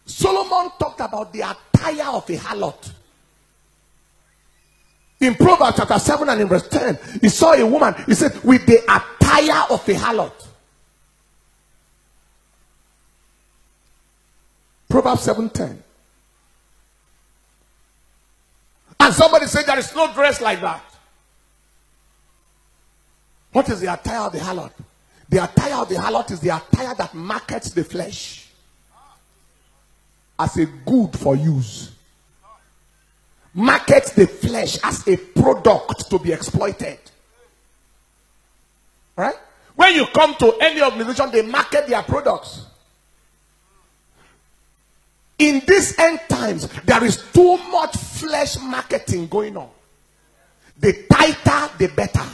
Solomon talked about the attire of a harlot. In Proverbs chapter 7 and in verse 10, he saw a woman, he said, with the attire of a harlot. Proverbs 7:10. And somebody said there is no dress like that. What is the attire of the harlot? The attire of the harlot is the attire that markets the flesh as a good for use. Markets the flesh as a product to be exploited. Right? When you come to any organization, they market their products. In these end times, there is too much flesh marketing going on. The tighter, the better.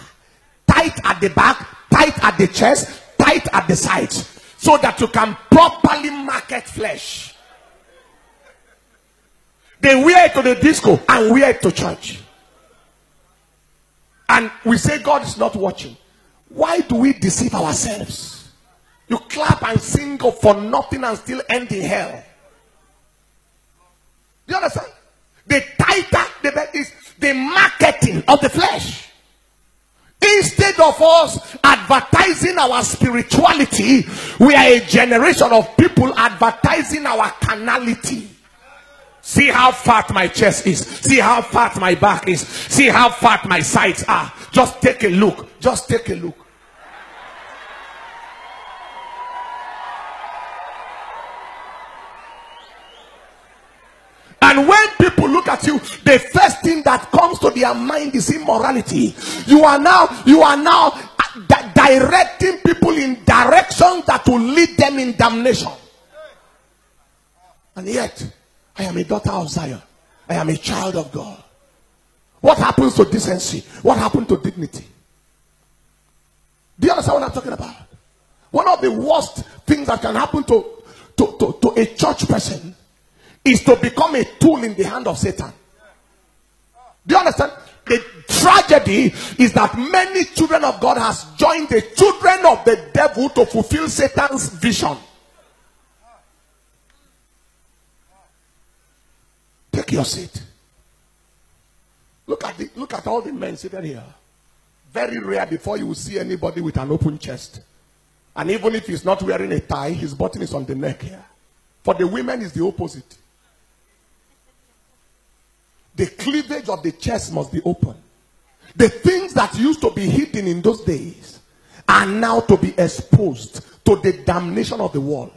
Tight at the back, tight at the chest, tight at the sides, so that you can properly market flesh. They wear it to the disco and wear it to church. And we say God is not watching. Why do we deceive ourselves? You clap and sing for nothing and still end in hell. Do you understand? The tighter, the better is the marketing of the flesh. Instead of us advertising our spirituality, we are a generation of people advertising our carnality. See how fat my chest is. See how fat my back is. See how fat my sides are. Just take a look. Just take a look. And when people look at you, the first thing that comes to their mind is immorality. You are now directing people in directions that will lead them in damnation. And yet, I am a daughter of Zion. I am a child of God. What happens to decency? What happened to dignity? Do you understand what I'm talking about? One of the worst things that can happen to a church person is to become a tool in the hand of Satan. Do you understand? The tragedy is that many children of God has joined the children of the devil to fulfill Satan's vision. Take your seat. Look at all the men seated here. Very rare before you will see anybody with an open chest. And even if he's not wearing a tie, his button is on the neck here. For the women is the opposite. The cleavage of the chest must be open. The things that used to be hidden in those days are now to be exposed to the damnation of the world.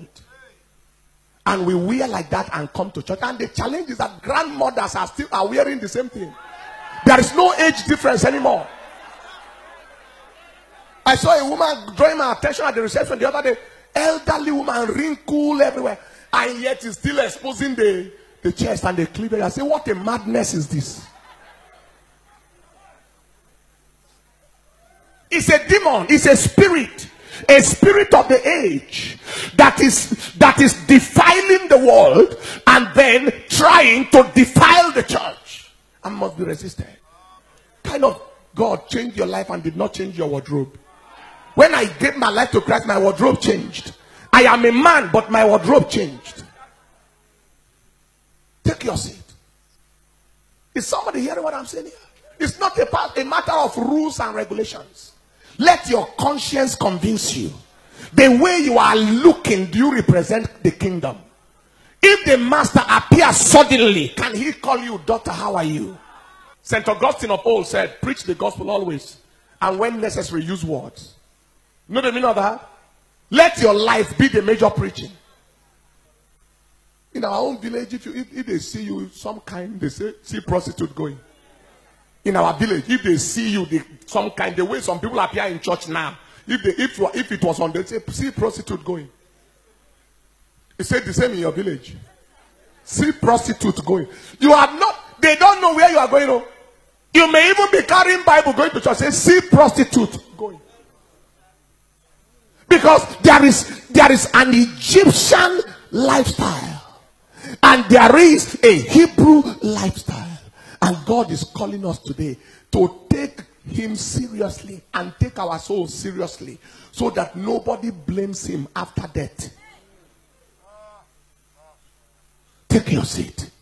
And we wear like that and come to church. And the challenge is that grandmothers are wearing the same thing. There is no age difference anymore. I saw a woman drawing my attention at the reception the other day. Elderly woman, wrinkle everywhere. And yet is still exposing the chest and the cleavage. I say, what a madness is this? It's a demon. It's a spirit of the age that is defiling the world and then trying to defile the church and must be resisted. Kind of God changed your life and did not change your wardrobe. When I gave my life to Christ, my wardrobe changed. I am a man, but my wardrobe changed. Take your seat. Is somebody hearing what I'm saying here? It's not a matter of rules and regulations. Let your conscience convince you. The way you are looking, do you represent the kingdom? If the master appears suddenly, can he call you, daughter, how are you? St. Augustine of old said, preach the gospel always, and when necessary, use words. You know the meaning of that? Let your life be the major preaching. In our own village, if they see you some kind, they say, see prostitute going. In our village, if they see you some kind, the way some people appear in church now, if it was on, they say, see prostitute going. He said the same in your village. See prostitute going. You are not, they don't know where you are going. You may even be carrying Bible going to church, say, see prostitute going. Because there is an Egyptian lifestyle. And there is a Hebrew lifestyle. And God is calling us today to take him seriously and take our souls seriously, so that nobody blames him after death. Take your seat.